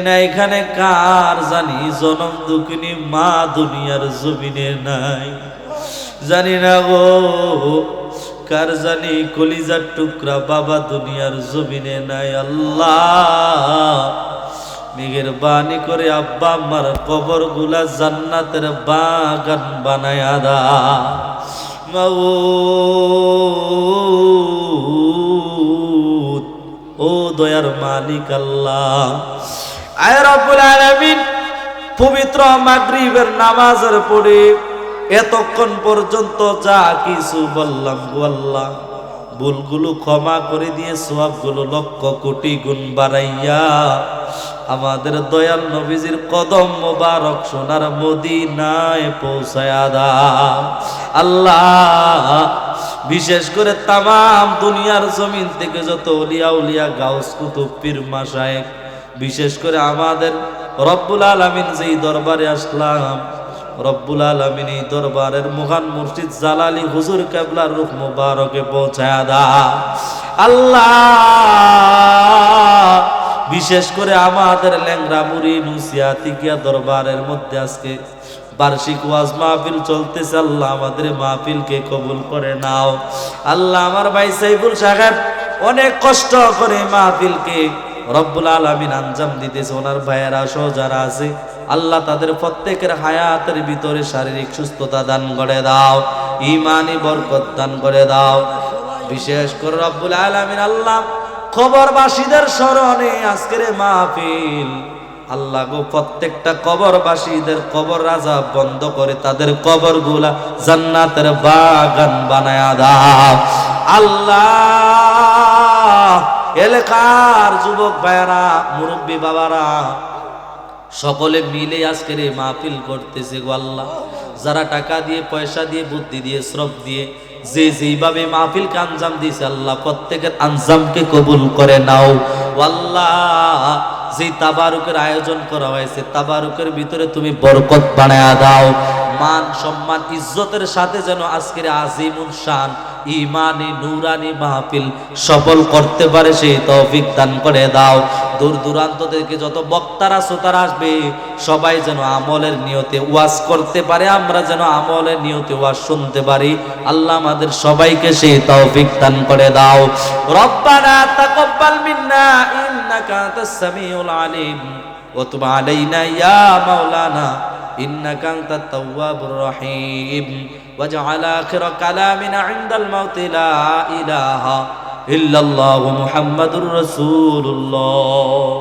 না এখানে কার জানি জনম দুঃখিনী মা দুনিয়ার জমিনে নাই, জানি না গো কার জানি কলিজার টুকরা বাবা দুনিয়ার জমিনে নাই। আল্লাহ মেহেরবানি করে আব্বা আম্মার কবর গুলা জান্নাতের বাগান বানায়া দা। মাউত ও দয়ার মালিক আল্লাহ, আয় রব্বুল আলামিন, পবিত্র মাগরিবের নামাজের পরে এতক্ষণ পর্যন্ত যা কিছু বললাম গো আল্লাহ, ভুলগুলো ক্ষমা করে দিয়ে সওয়াবগুলো লক্ষ কোটি গুণ বাড়াইয়া আমাদের দয়াল নবীজির কদম মোবারক সোনার মদিনায় পৌঁছায়া দাও। আল্লাহ বিশেষ করে তামাম দুনিয়ার জমিন থেকে যত ওলিয়া উলিয়া গাউস কুতুব পীর মাশায়েখ, বিশেষ করে আমাদের রব্বুল আলামিন যেই দরবারে আসলাম, রব্বুল আলামিন এই দরবারের মহান মুর্শিদ জালালি হুজুর কেবলার রূহ মুবারকে পৌঁছায়া দাও। আল্লাহ বিশেষ করে আমাদের ল্যাংড়া মুড়ি নুসিয়াতিকিয়া দরবারের মধ্যে আজকে বার্ষিক ওয়াজ মাহফিল চলতেছে। আল্লাহ আমাদের মাহফিলকে কবুল করে নাও। আল্লাহ আমার ভাই সাইফুল সাহেব অনেক কষ্ট করে মাহফিলকে রব্বুল আলামিন আঞ্জাম দিতেছে। ওনার ভাইয়েরা সহ যারা আছে আল্লাহ তাদের প্রত্যেকের হায়াতের ভিতরে শারীরিক সুস্থতা দান করে দাও, ঈমানি বরকত দান করে দাও। বিশেষ করে রব্বুল আলামিন আল্লাহ কবরবাসীদের স্মরণে আজকের মাহফিল, আল্লাহ গো প্রত্যেকটা কবরবাসীদের কবর আযাব বন্ধ করে তাদের কবরগুলা জান্নাতের বাগান বানায়া দাও। আল্লাহ এলাকার যুবক ভাইয়েরা, মুরব্বী বাবারা সকলে মিলে আজকের এই মাহফিল করতেছে গো আল্লাহ। যারা টাকা দিয়ে, পয়সা দিয়ে, বুদ্ধি দিয়ে, শ্রম দিয়ে যে যেইভাবে মাহফিলকে আঞ্জাম দিয়েছে আল্লাহ প্রত্যেকের আঞ্জামকে কবুল করে নাও। আল্লাহ যে তাবারুকের আয়োজন করা হয়েছে তাবারুকের ভিতরে তুমি বরকত বানায়া দাও। মান সম্মান ইজ্জতের সাথে যেন আজকের আজিমুল শান ইমানি নুরানি মাহফিল সফল করতে পারে সেই তৌফিক দান করে দাও। দূর দূরান্ত থেকে যত বক্তারা শ্রোতারা আসবে সবাই যেন আমলের নিয়তে ওয়াজ করতে পারে, আমরা যেন আমলের নিয়তে ওয়াজ শুনতে পারি। আল্লাহ আমাদের সবাইকে সেই তৌফিক দান করে দাও। রব্বানা তাকাব্বাল মিন্না ইন্নাকা আনতাস সামিউল আলিম ওয়া তুব আলাইনা ইয়া মাওলানা ইন্নাকা আনতাত তাওয়াবুর রহিম ওয়াজআল আখির কালামিনা ইনদাল মাউত লা ইলাহা ইল্লাল্লাহু মুহাম্মাদুর রাসূলুল্লাহ।